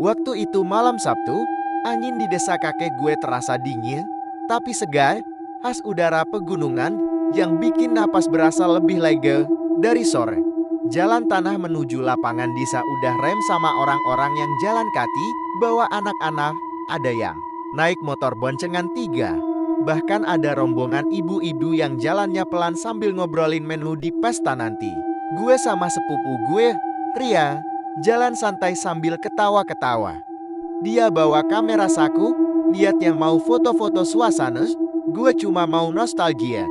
Waktu itu malam Sabtu, angin di desa kakek gue terasa dingin, tapi segar, khas udara pegunungan yang bikin napas berasa lebih lega dari sore. Jalan tanah menuju lapangan desa udah rem sama orang-orang yang jalan kaki, bawa anak-anak, ada yang naik motor boncengan 3. Bahkan ada rombongan ibu-ibu yang jalannya pelan sambil ngobrolin menu di pesta nanti. Gue sama sepupu gue, Ria, jalan santai sambil ketawa-ketawa. Dia bawa kamera saku, lihat yang mau foto-foto suasana, gue cuma mau nostalgia.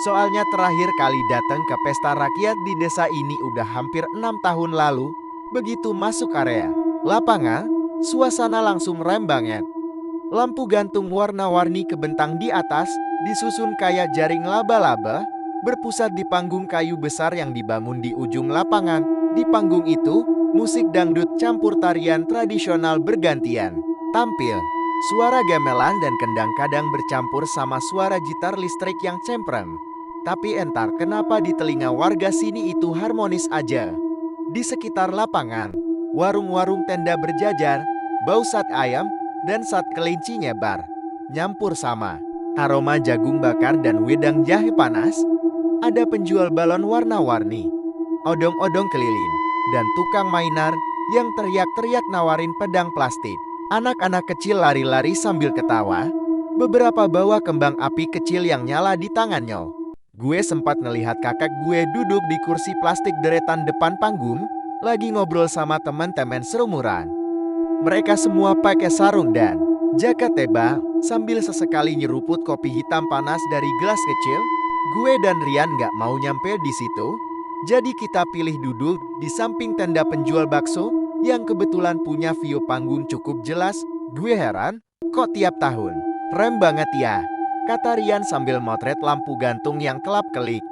Soalnya terakhir kali datang ke pesta rakyat di desa ini udah hampir 6 tahun lalu. Begitu masuk area lapangan, suasana langsung rem banget. Lampu gantung warna-warni kebentang di atas, disusun kayak jaring laba-laba, berpusat di panggung kayu besar yang dibangun di ujung lapangan. Di panggung itu, musik dangdut campur tarian tradisional bergantian tampil. Suara gamelan dan kendang kadang bercampur sama suara gitar listrik yang cempreng. Tapi entar kenapa di telinga warga sini itu harmonis aja. Di sekitar lapangan, warung-warung tenda berjajar, bau sate ayam, dan sate kelinci nyebar. Nyampur sama aroma jagung bakar dan wedang jahe panas. Ada penjual balon warna-warni, odong-odong keliling, dan tukang mainan yang teriak-teriak nawarin pedang plastik. Anak-anak kecil lari-lari sambil ketawa. Beberapa bawa kembang api kecil yang nyala di tangannya. Gue sempat ngelihat kakak gue duduk di kursi plastik deretan depan panggung, lagi ngobrol sama teman-teman serumuran. Mereka semua pakai sarung dan jaket tebal, sambil sesekali nyeruput kopi hitam panas dari gelas kecil. Gue dan Rian gak mau nyampe di situ, jadi kita pilih duduk di samping tenda penjual bakso yang kebetulan punya view panggung cukup jelas. Gue heran, kok tiap tahun rem banget ya, kata Rian sambil motret lampu gantung yang kelap-kelip.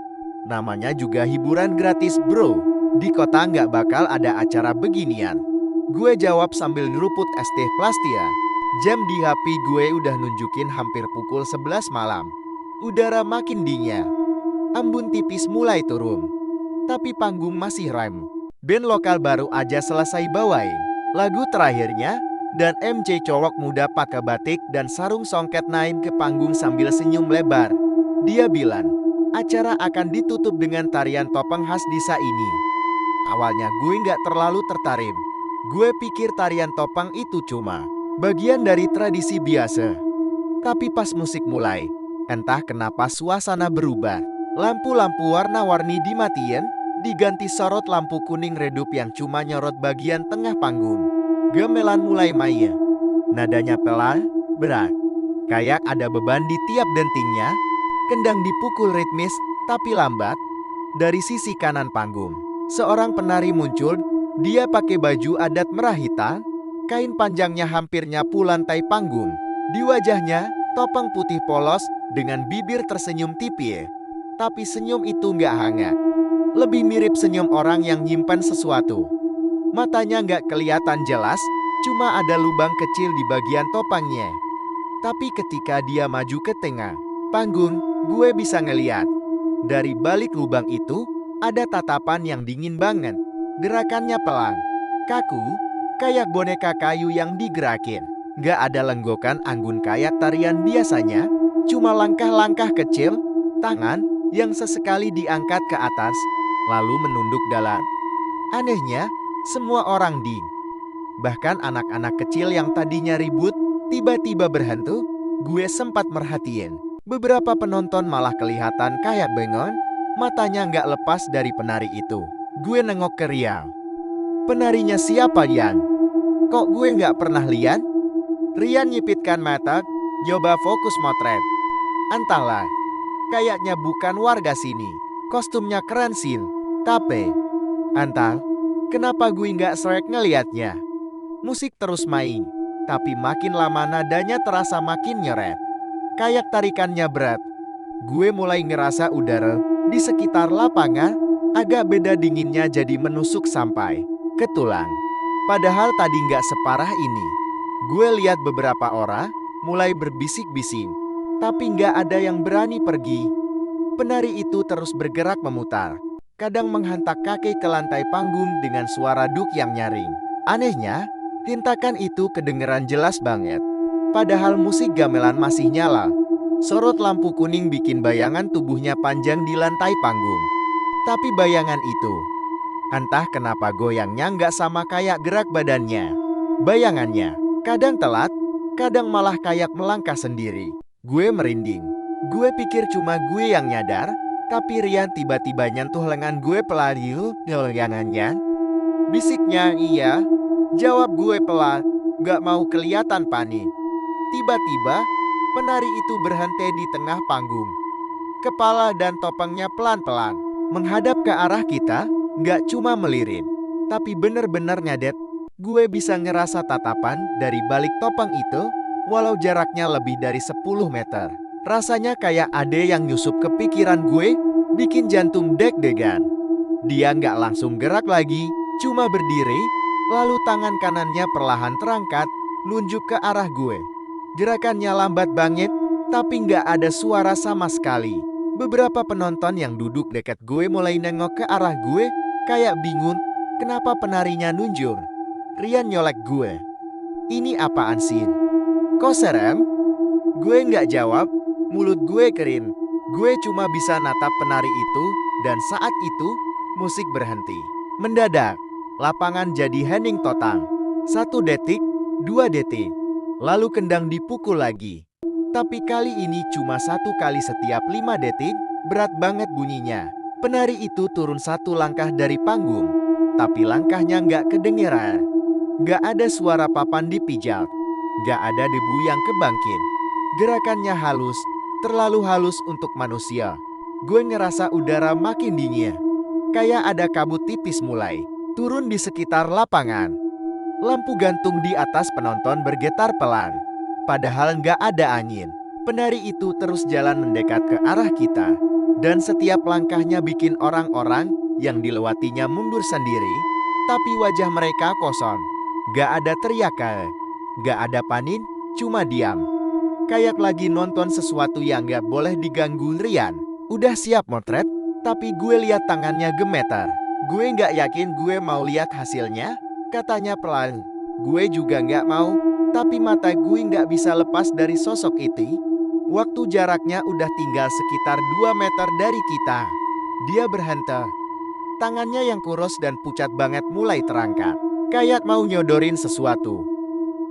Namanya juga hiburan gratis bro, di kota nggak bakal ada acara beginian. Gue jawab sambil nyeruput es teh Plastia. Jam di HP gue udah nunjukin hampir pukul 11 malam. Udara makin dingin, embun tipis mulai turun, tapi panggung masih rem. Band lokal baru aja selesai bawain lagu terakhirnya, dan MC cowok muda pakai batik dan sarung songket naik ke panggung sambil senyum lebar. Dia bilang, acara akan ditutup dengan tarian topeng khas desa ini. Awalnya gue nggak terlalu tertarik. Gue pikir tarian topeng itu cuma bagian dari tradisi biasa. Tapi pas musik mulai, entah kenapa suasana berubah. Lampu-lampu warna-warni dimatiin, diganti sorot lampu kuning redup yang cuma nyorot bagian tengah panggung. Gamelan mulai main. Nadanya pelan, berat. Kayak ada beban di tiap dentingnya. Kendang dipukul ritmis, tapi lambat. Dari sisi kanan panggung, seorang penari muncul. Dia pakai baju adat merah hitam. Kain panjangnya hampir nyapu lantai panggung. Di wajahnya, topeng putih polos dengan bibir tersenyum tipis. Tapi senyum itu nggak hangat. Lebih mirip senyum orang yang nyimpan sesuatu. Matanya nggak kelihatan jelas, cuma ada lubang kecil di bagian topengnya. Tapi ketika dia maju ke tengah panggung, gue bisa ngeliat. Dari balik lubang itu, ada tatapan yang dingin banget. Gerakannya pelan, kaku, kayak boneka kayu yang digerakin. Nggak ada lenggokan anggun kayak tarian biasanya, cuma langkah-langkah kecil, tangan yang sesekali diangkat ke atas, lalu menunduk dalam. Anehnya, semua orang diem. Bahkan anak-anak kecil yang tadinya ribut, tiba-tiba berhenti. Gue sempat merhatiin. Beberapa penonton malah kelihatan kayak bengong, matanya nggak lepas dari penari itu. Gue nengok ke Rian. Penarinya siapa, Yan? Kok gue nggak pernah lihat? Rian nyipitkan mata, coba fokus motret. Entahlah. Kayaknya bukan warga sini. Kostumnya keren sih. Tapi, entah, kenapa gue nggak srek ngeliatnya. Musik terus main, tapi makin lama nadanya terasa makin nyeret. Kayak tarikannya berat. Gue mulai ngerasa udara di sekitar lapangan agak beda, dinginnya jadi menusuk sampai ke tulang. Padahal tadi nggak separah ini. Gue lihat beberapa orang mulai berbisik-bisik. Tapi nggak ada yang berani pergi. Penari itu terus bergerak memutar. Kadang menghantak kaki ke lantai panggung dengan suara duk yang nyaring. Anehnya, Tintakan itu kedengeran jelas banget. Padahal musik gamelan masih nyala. Sorot lampu kuning bikin bayangan tubuhnya panjang di lantai panggung. Tapi bayangan itu, entah kenapa goyangnya nggak sama kayak gerak badannya. Bayangannya, kadang telat, kadang malah kayak melangkah sendiri. Gue merinding. Gue pikir cuma gue yang nyadar, tapi Rian tiba-tiba nyentuh lengan gue pelan. Goyangannya. Bisiknya, iya. Jawab gue pelan, nggak mau kelihatan panik. Tiba-tiba, penari itu berhenti di tengah panggung. Kepala dan topengnya pelan-pelan menghadap ke arah kita, nggak cuma melirik, tapi bener-bener ngadet. Gue bisa ngerasa tatapan dari balik topeng itu, walau jaraknya lebih dari 10 meter. Rasanya kayak ada yang nyusup ke pikiran gue, bikin jantung deg-degan. Dia nggak langsung gerak lagi, cuma berdiri, lalu tangan kanannya perlahan terangkat, nunjuk ke arah gue. Gerakannya lambat banget, tapi nggak ada suara sama sekali. Beberapa penonton yang duduk dekat gue mulai nengok ke arah gue, kayak bingung, kenapa penarinya nunjuk. Rian nyolek gue. Ini apaan sih? Kok serem? Gue nggak jawab, mulut gue kering. Gue cuma bisa natap penari itu, dan saat itu, musik berhenti. Mendadak, lapangan jadi hening total. 1 detik, 2 detik. Lalu kendang dipukul lagi. Tapi kali ini cuma 1 kali setiap 5 detik, berat banget bunyinya. Penari itu turun 1 langkah dari panggung, tapi langkahnya nggak kedengeran. Nggak ada suara papan dipijak, nggak ada debu yang kebangkit. Gerakannya halus, terlalu halus untuk manusia. Gue ngerasa udara makin dingin, kayak ada kabut tipis mulai turun di sekitar lapangan. Lampu gantung di atas penonton bergetar pelan. Padahal nggak ada angin. Penari itu terus jalan mendekat ke arah kita. Dan setiap langkahnya bikin orang-orang yang dilewatinya mundur sendiri. Tapi wajah mereka kosong. Nggak ada teriakan. Nggak ada panik, cuma diam. Kayak lagi nonton sesuatu yang nggak boleh diganggu. Rian udah siap motret, tapi gue lihat tangannya gemetar. Gue nggak yakin gue mau lihat hasilnya, katanya pelan. Gue juga nggak mau, tapi mata gue nggak bisa lepas dari sosok itu. Waktu jaraknya udah tinggal sekitar 2 meter dari kita. Dia berhenti. Tangannya yang kurus dan pucat banget mulai terangkat, kayak mau nyodorin sesuatu.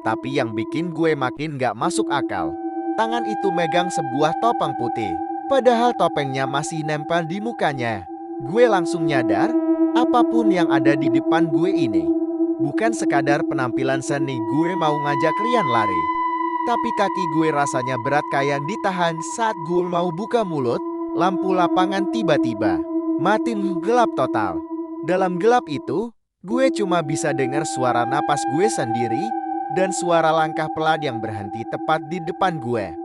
Tapi yang bikin gue makin nggak masuk akal, tangan itu megang sebuah topeng putih. Padahal topengnya masih nempel di mukanya. Gue langsung nyadar, apapun yang ada di depan gue ini bukan sekadar penampilan seni. Gue mau ngajak Rian lari, tapi kaki gue rasanya berat kayak ditahan. Saat gue mau buka mulut, lampu lapangan tiba-tiba mati, gelap total. Dalam gelap itu, gue cuma bisa dengar suara napas gue sendiri dan suara langkah pelan yang berhenti tepat di depan gue.